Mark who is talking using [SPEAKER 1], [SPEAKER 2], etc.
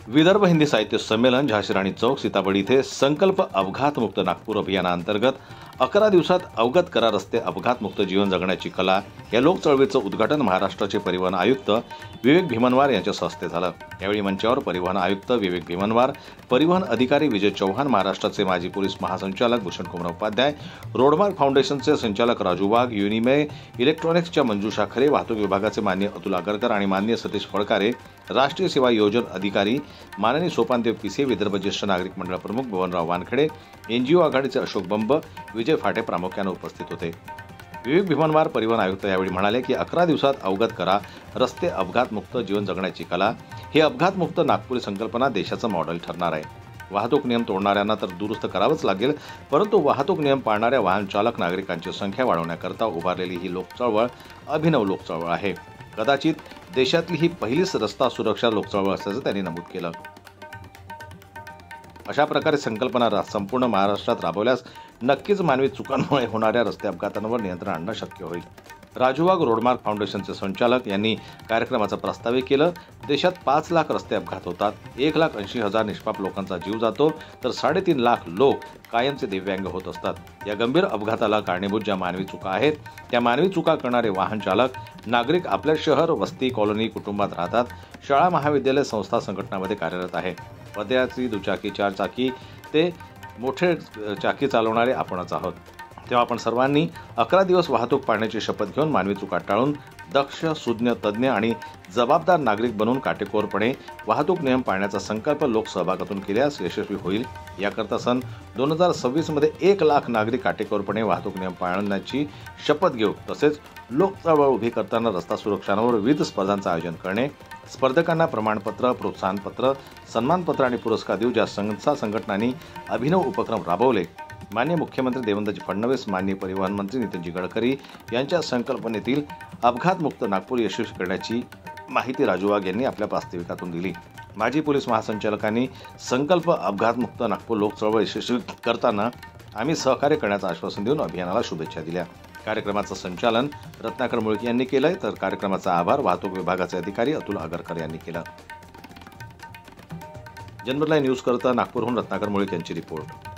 [SPEAKER 1] विदर्भ हिंदी साहित्य संमेलन झाशी राणी चौक सीताबडी इथे संकल्प अपघातमुक्त नागपूर अभियानाअंतर्गत 11 दिवसात अवगत करा रस्ते अपघातमुक्त जीवन जगण्याची कला या लोक चळवळीचं उद्घाटन महाराष्ट्राचे परिवहन आयुक्त विवेक भीमनवार यांच्या हस्ते झालं। यावेळी मंचावर परिवहन आयुक्त विवेक भीमनवार, परिवहन अधिकारी विजय चौहान, महाराष्ट्राचे माजी पोलीस महासंचालक भूषण कुमार उपाध्याय, रोडमार्ग फाउंडेशनचे संचालक राजू वाघ, युनिमे इलेक्ट्रॉनिक्सच्या मंजुषा खरे, वाहतूक विभागाचे माननीय अतुल आगरकर आणि माननीय सतीश फडकारे, राष्ट्रीय सेवा योजना अधिकारी माननीय सोपानदेव पिसे, विदर्भ ज्येष्ठ नागरिक मंडळ प्रमुख भवनराव वानखेडे, एनजीओ आघाडीचे अशोक बंब, विजय फाटे प्रामुख्याने उपस्थित होते। विवेक भीमनवार परिवहन आयुक्त यावेळी म्हणाले की 11 दिवसात अवगत करा रस्ते अपघातमुक्त जीवन जगण्याची कला ही अपघातमुक्त नागपुरी संकल्पना देशाचं मॉडेल ठरणार आहे। वाहतूक नियम तोडणाऱ्यांना तर दुरुस्त करावंच लागेल, परंतु वाहतूक नियम पाळणाऱ्या वाहन चालक नागरिकांची संख्या वाढवण्याकरता उभारलेली ही लोक चळवळ अभिनव लोक चळवळ आहे। कदाचित देशातली ही पहिलीच रस्ता सुरक्षा लोक चळवळ असल्याचं त्यांनी नमूद केलं। अशा प्रकारे संकल्पना संपूर्ण महाराष्ट्रात राबवल्यास नक्कीच मानवी चुकांमुळे होणाऱ्या रस्ते अपघातांवर नियंत्रण आणणं शक्य होईल। राजू वाघ, रोडमार्ग फाउंडेशनचे संचालक यांनी कार्यक्रमाचं प्रास्ताविक केलं। देशात 5 लाख रस्ते अपघात होतात, 1,80,000 निष्पाप लोकांचा जीव जातो, तर 3.5 लाख लोक कायमचे दिव्यांग होत असतात। या गंभीर अपघाताला कारणीभूत ज्या मानवी चुका आहेत त्या मानवी चुका करणारे वाहन चालक नागरिक आपल्या शहर, वस्ती, कॉलनी, कुटुंबात राहतात, शाळा, महाविद्यालय, संस्था, संघटनांमध्ये कार्यरत आहे। पदयात्री, दुचाकी, 4 चाकी ते मोठे चाकी चालवणारे आपणच आहोत। तेव्हा आपण सर्वांनी 11 दिवस वाहतूक पाळण्याची शपथ घेऊन मानवी चुका टाळून दक्ष, सुज्ञ, तज्ज्ञ आणि जबाबदार नागरिक बनून काटेकोरपणे वाहतूक नियम पाळण्याचा संकल्प लोकसहभागातून केल्यास यशस्वी होईल। याकरता सन 2026 मध्ये 1 लाख नागरिक काटेकोरपणे वाहतूक नियम पाळण्याची शपथ घेऊ। तसेच लोक चळवळ उभी करताना रस्ता सुरक्षांवर विविध स्पर्धांचं आयोजन करणे, स्पर्धकांना प्रमाणपत्र, प्रोत्साहनपत्र, सन्मानपत्र आणि पुरस्कार देऊ ज्या संघटनांनी अभिनव उपक्रम राबवले, माननीय मुख्यमंत्री देवेंद्रजी फडणवीस, माननीय परिवहन मंत्री नितीनजी गडकरी यांच्या संकल्पनेतील अपघातमुक्त नागपूर यशस्वी करण्याची माहिती राजू वाघ यांनी आपल्या प्रास्ताविकातून दिली। माजी पोलीस महासंचालकांनी संकल्प अपघातमुक्त नागपूर लोक चळवळ यशस्वी करताना आम्ही सहकार्य करण्याचं आश्वासन देऊन अभियानाला शुभेच्छा दिल्या। कार्यक्रमाचं संचालन रत्नाकर मुळके यांनी केलंय, तर कार्यक्रमाचा आभार वाहतूक विभागाचे अधिकारी अतुल आगरकर यांनी केला। जनमत लाईव्ह न्यूज करता नागपूरहून रत्नाकर मुळके यांची रिपोर्ट।